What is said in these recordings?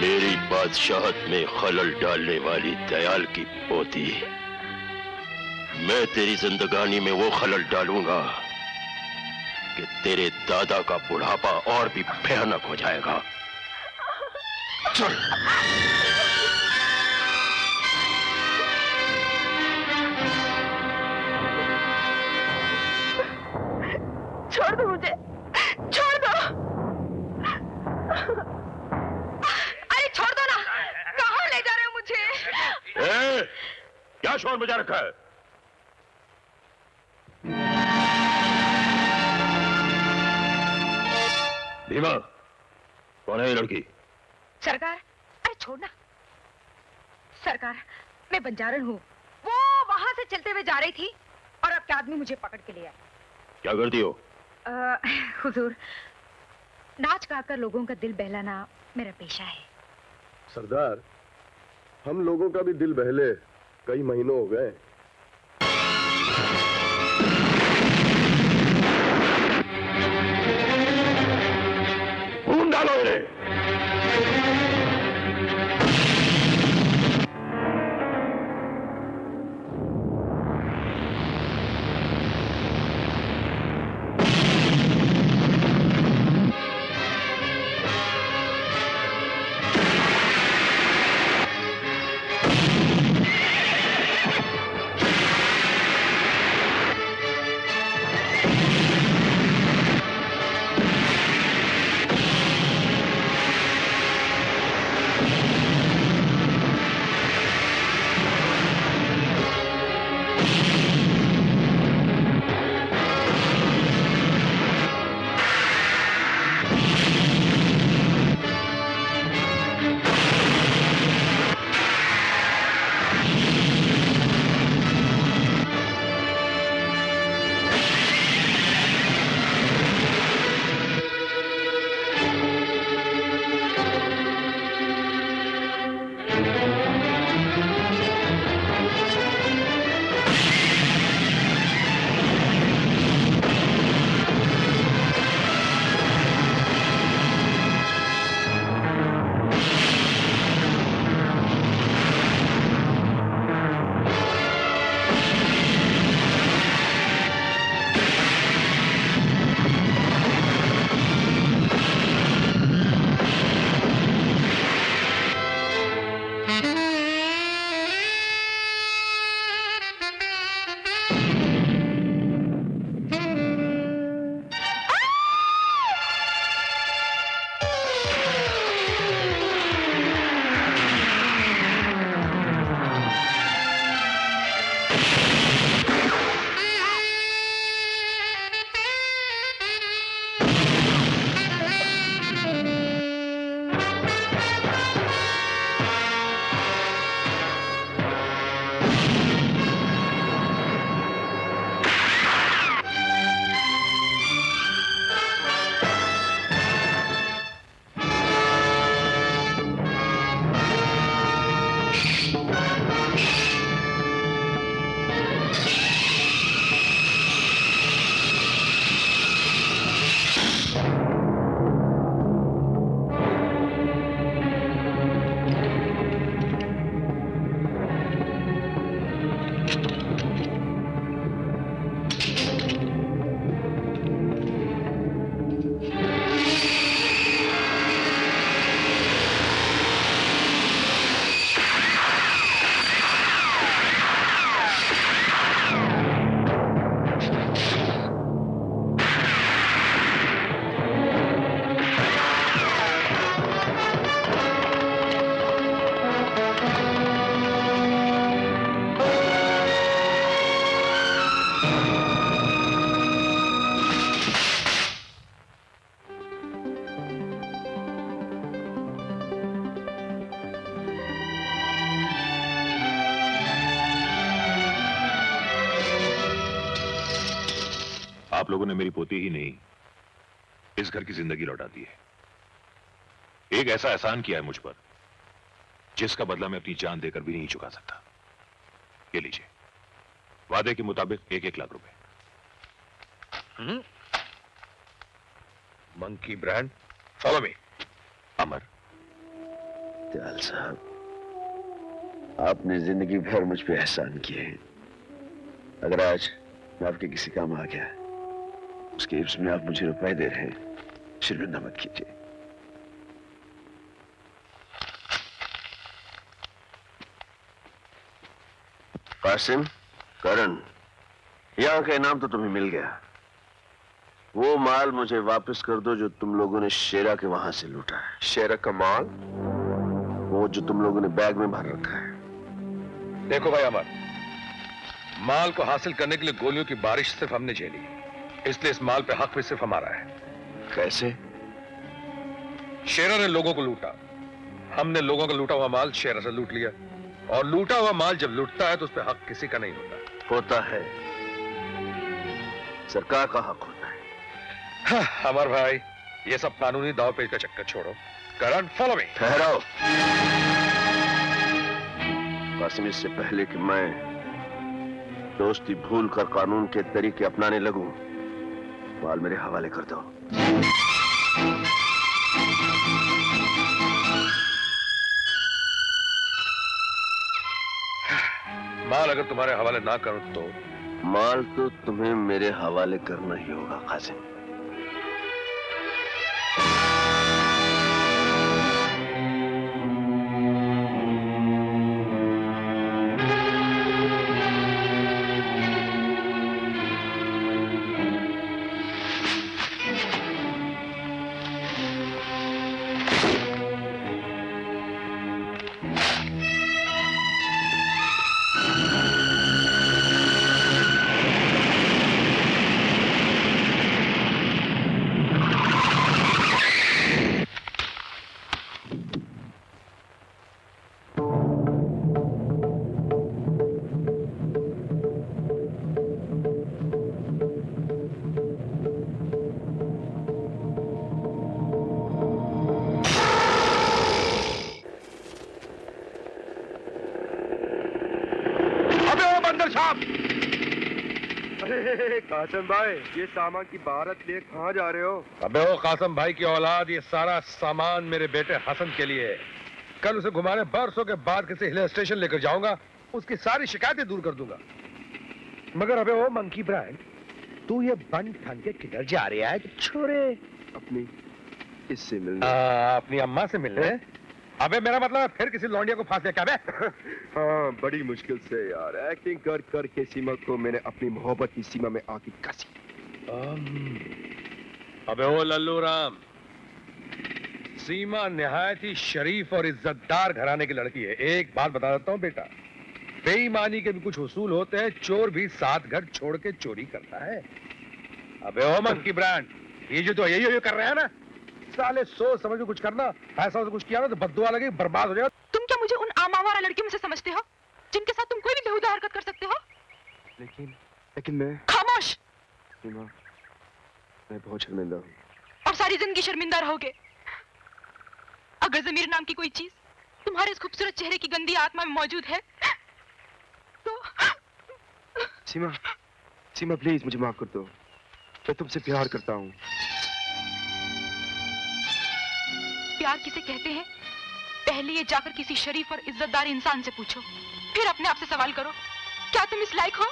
मेरी बादशाहत में खलल डालने वाली दयाल की पोती, मैं तेरी जिंदगानी में वो खलल डालूंगा कि तेरे दादा का बुढ़ापा और भी भयानक हो जाएगा। चल। छोड़ दो मुझे, छोड़ दो। अरे छोड़ दो ना, कहाँ ले जा रहे हो मुझे? क्या शोर मचा रखा है? भीमा, कौन है ये लड़की? सरकार, अरे छोड़ना। सरकार, मैं बंजारन हूँ। वो वहां से चलते हुए जा रही थी और आपके आदमी मुझे पकड़ के ले आए। क्या करती हो? हुजूर, नाच गाकर लोगों का दिल बहलाना मेरा पेशा है। सरदार, हम लोगों का भी दिल बहले कई महीनों हो गए। खून डालो इन्हें। आप लोगों ने मेरी पोती ही नहीं, इस घर की जिंदगी लौटा दी है। एक ऐसा एहसान किया है मुझ पर जिसका बदला मैं अपनी जान देकर भी नहीं चुका सकता। ये लीजिए, वादे के मुताबिक 1-1 लाख रुपए। Monkey brand, follow me. Amar, Dayal साहब, आपने जिंदगी भर मुझ पे एहसान किए हैं। अगर आज मैं आपके किसी काम आ गया, उसके एवज में आप मुझे रुपए दे रहे हैं, शर्मिंदा मत कीजिए। कासिम, करण, यहाँ का इनाम तो तुम्हें मिल गया। वो माल मुझे वापस कर दो जो तुम लोगों ने शेरा के वहां से लूटा है। शेरा का माल? वो जो तुम लोगों ने बैग में भर रखा है। देखो भाई अमर, माल को हासिल करने के लिए गोलियों की बारिश सिर्फ हमने झेली, इसलिए इस माल पे हक भी सिर्फ हमारा है। कैसे? शेरा ने लोगों को लूटा, हमने लोगों का लूटा हुआ माल शेरा से लूट लिया, और लूटा हुआ माल जब लूटता है तो उस पर हक किसी का नहीं होता है, सरकार का हक होता है। हाँ, अमर भाई, ये सब कानूनी दाव पेच का चक्कर छोड़ो। करण, फॉलो मी। ठहराओ कासिम, इससे पहले कि मैं दोस्ती भूल कर कानून के तरीके अपनाने लगूं, माल मेरे हवाले कर दो। माल अगर तुम्हारे हवाले ना करो तो? माल तो तुम्हें मेरे हवाले करना ही होगा कासिम। कासिम भाई, ये सामान की बारात ले कहाँ जा रहे हो? अबे ओ कासिम भाई की औलाद, ये सारा सामान मेरे बेटे हसन के लिए है। कल उसे घुमाने बरसों के बाद किसी हिल स्टेशन लेकर जाऊंगा, उसकी सारी शिकायतें दूर कर दूंगा। मगर अबे ओ मंकी ब्रांड, तू ये बन ठन के किधर जा रहा है छोरे? अपनी इससे मिलने। अपनी अम्मा से मिलने? अबे मेरा मतलब फिर किसी लौंडिया को फांस दिया क्या बे? हाँ, बड़ी मुश्किल से यार, एक्टिंग कर कर के सीमा को मैंने अपनी मोहब्बत की सीमा में आके कसी। अबे ओ लल्लू राम, सीमा निहायत ही शरीफ और इज्जतदार घराने की लड़की है। एक बात बता देता हूँ बेटा, बेईमानी के भी कुछ उसूल होते हैं, चोर भी 7 घर छोड़ के चोरी करता है। अबे ओ मंकी ब्रांड, ये जो तो यही कर रहे हैं ना, साले सोच समझ के कुछ करना, ऐसा कुछ किया ना तो बद्दुआ लगे, बर्बाद हो जाएगा। तुम क्या मुझे उन आमावारा लड़कियों में से समझते हो जिनके साथ तुम कोई भी बेहुदा हरकत कर सकते हो? लेकिन मैं। खामोश। सीमा, मैं बहुत शर्मिंदा हूँ। और सारी जिंदगी शर्मिंदा रहोगे। अगर ज़मीर नाम की कोई चीज तुम्हारे इस खूबसूरत चेहरे की गंदी आत्मा में मौजूद है तो। सीमा प्लीज मुझे माफ कर दो, मैं तुमसे प्यार करता हूँ। प्यार किसे कहते हैं, पहले ये जाकर किसी शरीफ और इज्जतदार इंसान से पूछो, फिर अपने आप से सवाल करो, क्या तुम इस लायक हो?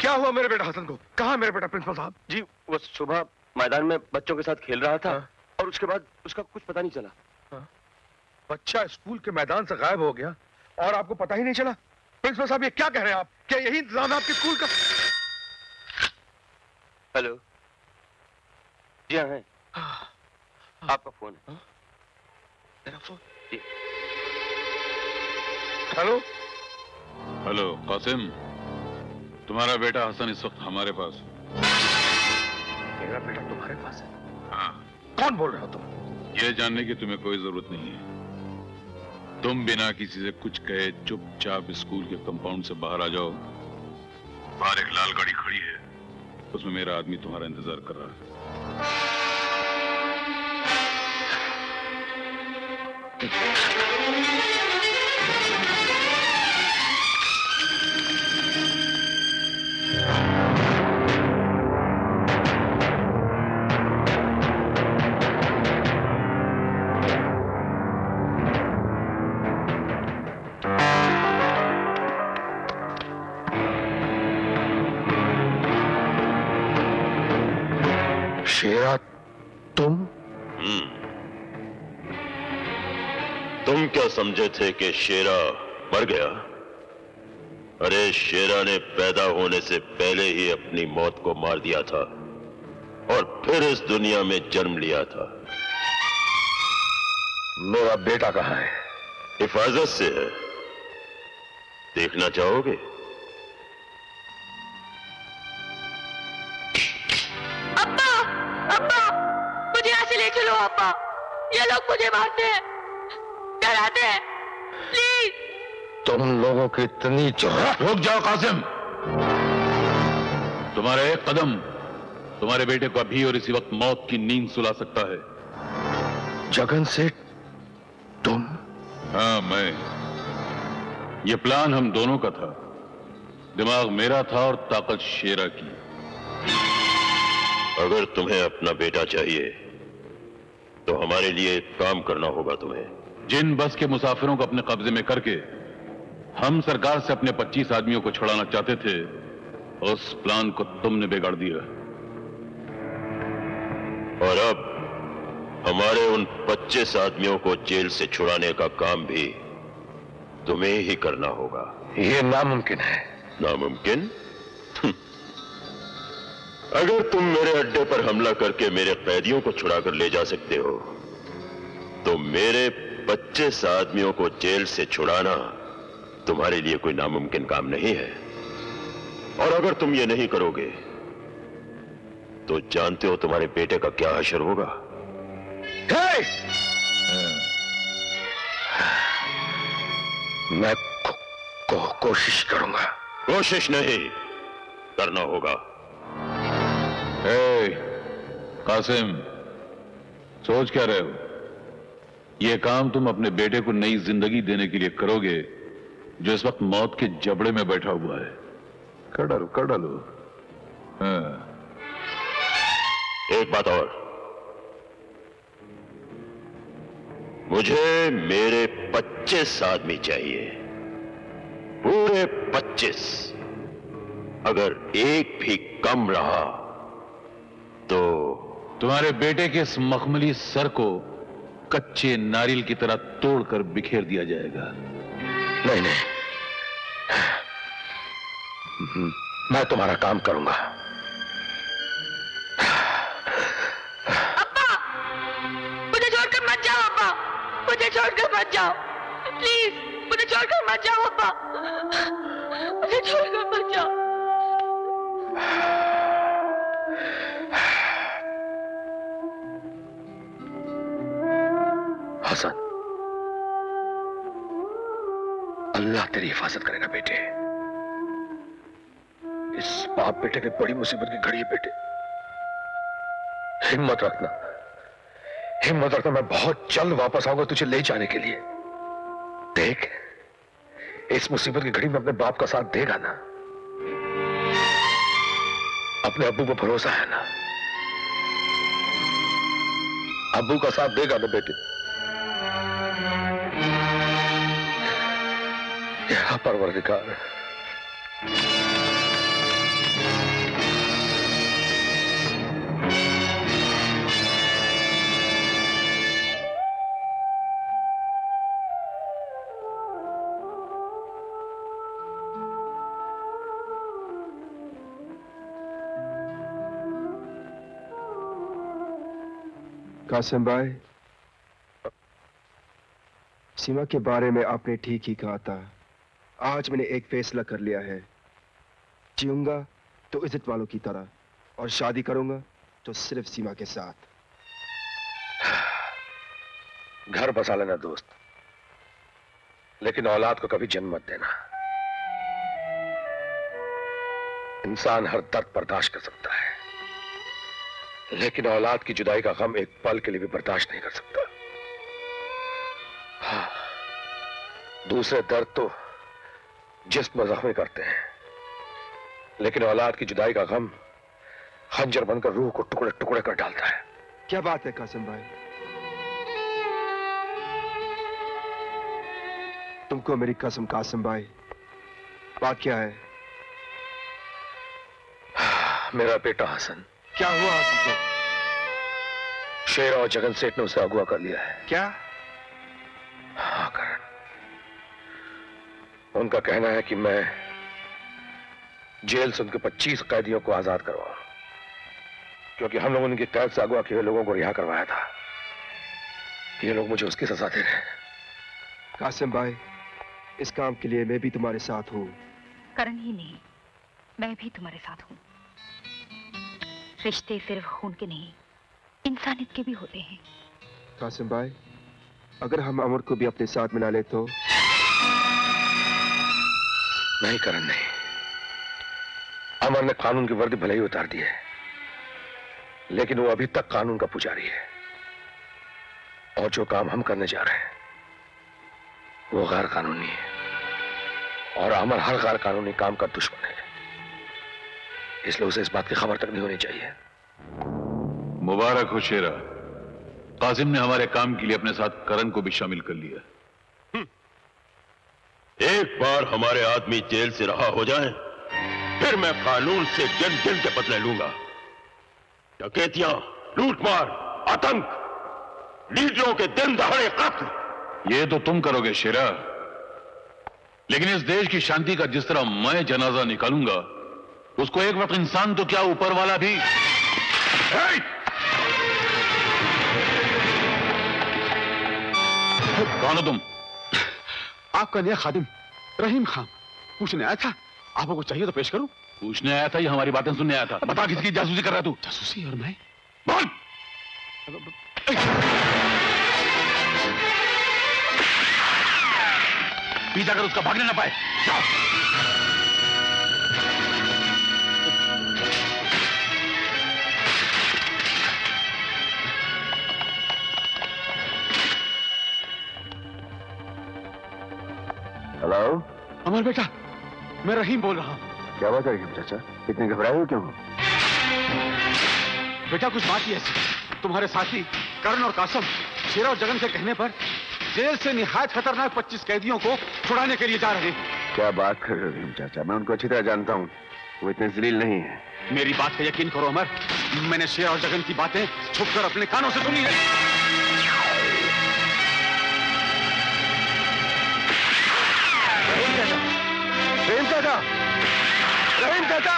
क्या हुआ मेरे बेटा हसन को? कहाँ मेरे बेटा प्रिंसिपल साहब? जी, वो सुबह मैदान में बच्चों के साथ खेल रहा था। हाँ? और उसके बाद उसका कुछ पता नहीं चला। हाँ? बच्चा स्कूल के मैदान से गायब हो गया और आपको पता ही नहीं चला? प्रिंसिपल साहब, ये क्या कह रहे हैं आप? क्या यही इंतजाम है आपके स्कूल का? हेलो, जी हाँ है। आपका फोन है। मेरा फोन? हेलो हेलो कासिम, तुम्हारा बेटा हसन इस वक्त हमारे पास। मेरा बेटा तुम्हारे पास है? हाँ। कौन बोल रहे हो तुम? यह जानने की तुम्हें कोई जरूरत नहीं है। तुम बिना किसी से कुछ कहे चुपचाप स्कूल के कंपाउंड से बाहर आ जाओ। बाहर एक लाल गाड़ी खड़ी है, उसमें मेरा आदमी तुम्हारा इंतजार कर रहा है। शेरा, तुम तुम क्या समझे थे कि शेरा मर गया? अरे शेरा ने पैदा होने से पहले ही अपनी मौत को मार दिया था और फिर इस दुनिया में जन्म लिया था। मेरा बेटा कहाँ है? हिफाजत से है। देखना चाहोगे? अब्बा, अब्बा, मुझे यहाँ से ले चलो अब्बा। ये लोग मुझे मारते हैं, डराते हैं, प्लीज। तुम लोगों की इतनी जुर्रत! रुक जाओ कासिम। तुम्हारा एक कदम तुम्हारे बेटे को अभी और इसी वक्त मौत की नींद सुला सकता है। जगन सेठ, तुम? हाँ, मैं। ये प्लान हम दोनों का था। दिमाग मेरा था और ताकत शेरा की। अगर तुम्हें अपना बेटा चाहिए तो हमारे लिए काम करना होगा तुम्हें। जिन बस के मुसाफिरों को अपने कब्जे में करके हम सरकार से अपने 25 आदमियों को छुड़ाना चाहते थे, उस प्लान को तुमने बिगाड़ दिया। और अब हमारे उन 25 आदमियों को जेल से छुड़ाने का काम भी तुम्हें ही करना होगा। ये नामुमकिन है। नामुमकिन? अगर तुम मेरे अड्डे पर हमला करके मेरे कैदियों को छुड़ाकर ले जा सकते हो तो मेरे 25 आदमियों को जेल से छुड़ाना तुम्हारे लिए कोई नामुमकिन काम नहीं है। और अगर तुम ये नहीं करोगे तो जानते हो तुम्हारे बेटे का क्या हशर होगा। मैं कोशिश करूंगा। कोशिश नहीं, करना होगा। कासिम, सोच क्या रहे हो? यह काम तुम अपने बेटे को नई जिंदगी देने के लिए करोगे जो इस वक्त मौत के जबड़े में बैठा हुआ है। कर डालो, कर डालो। हाँ। एक बात और, मुझे मेरे 25 आदमी चाहिए, पूरे 25। अगर एक भी कम रहा तो तुम्हारे बेटे के इस मखमली सर को कच्चे नारियल की तरह तोड़कर बिखेर दिया जाएगा। नहीं नहीं, मैं तुम्हारा काम करूंगा। अब्बा, मुझे छोड़कर मत जाओ अब्बा, मुझे छोड़कर मत जाओ, प्लीज मुझे छोड़कर मत जाओ अब्बा, मुझे छोड़कर मत जाओ। हसन, अल्लाह तेरी हिफाजत करेगा बेटे। इस बाप बेटे की बड़ी मुसीबत की घड़ी है बेटे। हिम्मत रखना, हिम्मत रखना। मैं बहुत जल्द वापस आऊंगा तुझे ले जाने के लिए। देख, इस मुसीबत की घड़ी में अपने बाप का साथ देगा ना? अपने अब्बू पर भरोसा है ना? अब्बू का साथ देगा ना बेटे? या परवरदिगार, कासिम भाई, सीमा के बारे में आपने ठीक ही कहा था। आज मैंने एक फैसला कर लिया है। जीऊंगा तो इज्जत वालों की तरह, और शादी करूंगा तो सिर्फ सीमा के साथ। घर बसा लेना दोस्त, लेकिन औलाद को कभी जन्म मत देना। इंसान हर दर्द बर्दाश्त कर सकता है, लेकिन औलाद की जुदाई का गम एक पल के लिए भी बर्दाश्त नहीं कर सकता। हाँ, दूसरे दर्द तो जिस्म में जख्मी करते हैं, लेकिन औलाद की जुदाई का गम खंजर बनकर रूह को टुकड़े टुकड़े कर डालता है। क्या बात है कासिम भाई, तुमको मेरी कसम कासिम भाई, बात क्या है? मेरा बेटा हसन। क्या हुआ हसन को? शेर और जगन सेठ ने उसे अगवा कर लिया है। क्या? हाँ करण, उनका कहना है कि मैं जेल से उनके 25 कैदियों को आजाद करवाऊं, क्योंकि हम लोगों ने उनकी कैद से अगवा किए हुए लोगों को रिहा करवाया था। ये लोग मुझे उसकी सजा दे रहे हैं। कासिम भाई, इस काम के लिए मैं भी तुम्हारे साथ हूं। करण ही नहीं, मैं भी तुम्हारे साथ हूं। रिश्ते सिर्फ खून के नहीं, इंसानियत के भी होते हैं। कासिम भाई, अगर हम अमर को भी अपने साथ मिला ले तो? नहीं करण, नहीं। अमर ने कानून की वर्दी भले ही उतार दी है, लेकिन वो अभी तक कानून का पुजारी है, और जो काम हम करने जा रहे हैं वो गैर कानूनी है, और अमर हर गैर कानूनी काम का दुश्मन है, इसलिए उसे इस बात की खबर तक नहीं होनी चाहिए। मुबारक हो शेरा, कासिम ने हमारे काम के लिए अपने साथ करण को भी शामिल कर लिया। एक बार हमारे आदमी जेल से रहा हो जाए, फिर मैं कानून से गिन गिन के बदले लूंगा। डकैतियां, लूटमार, आतंक, लीडरों के दिन दहाड़े कत्ल, ये तो तुम करोगे शेरा, लेकिन इस देश की शांति का जिस तरह मैं जनाजा निकालूंगा, उसको एक वक्त इंसान तो क्या ऊपर वाला भी। कौन हो तुम? आपका नया खादिम रहीम खान पूछने आया था, आपको कुछ चाहिए तो पेश करूं? पूछने आया था या हमारी बातें सुनने आया था? बता, किसकी जासूसी कर रहा तू? जासूसी? और मैं? बोल। पीछा कर उसका भागने ना पाए। जाओ। हेलो अमर बेटा, मैं रहीम बोल रहा हूं। क्या बात है रहीम चाचा, इतने घबराए हो क्यों? बेटा कुछ बात ही ऐसी, तुम्हारे साथी करण और कासम शेरा और जगन के कहने पर जेल से निहायत खतरनाक 25 कैदियों को छुड़ाने के लिए जा रहे हैं। क्या बात कर रहे हो रहीम चाचा, मैं उनको अच्छी तरह जानता हूँ, वो इतने जलील नहीं है। मेरी बात का यकीन करो अमर, मैंने शेरा और जगन की बातें छुपकर अपने कानों से सुनी है। रहीम चाचा, रहीम चाचा,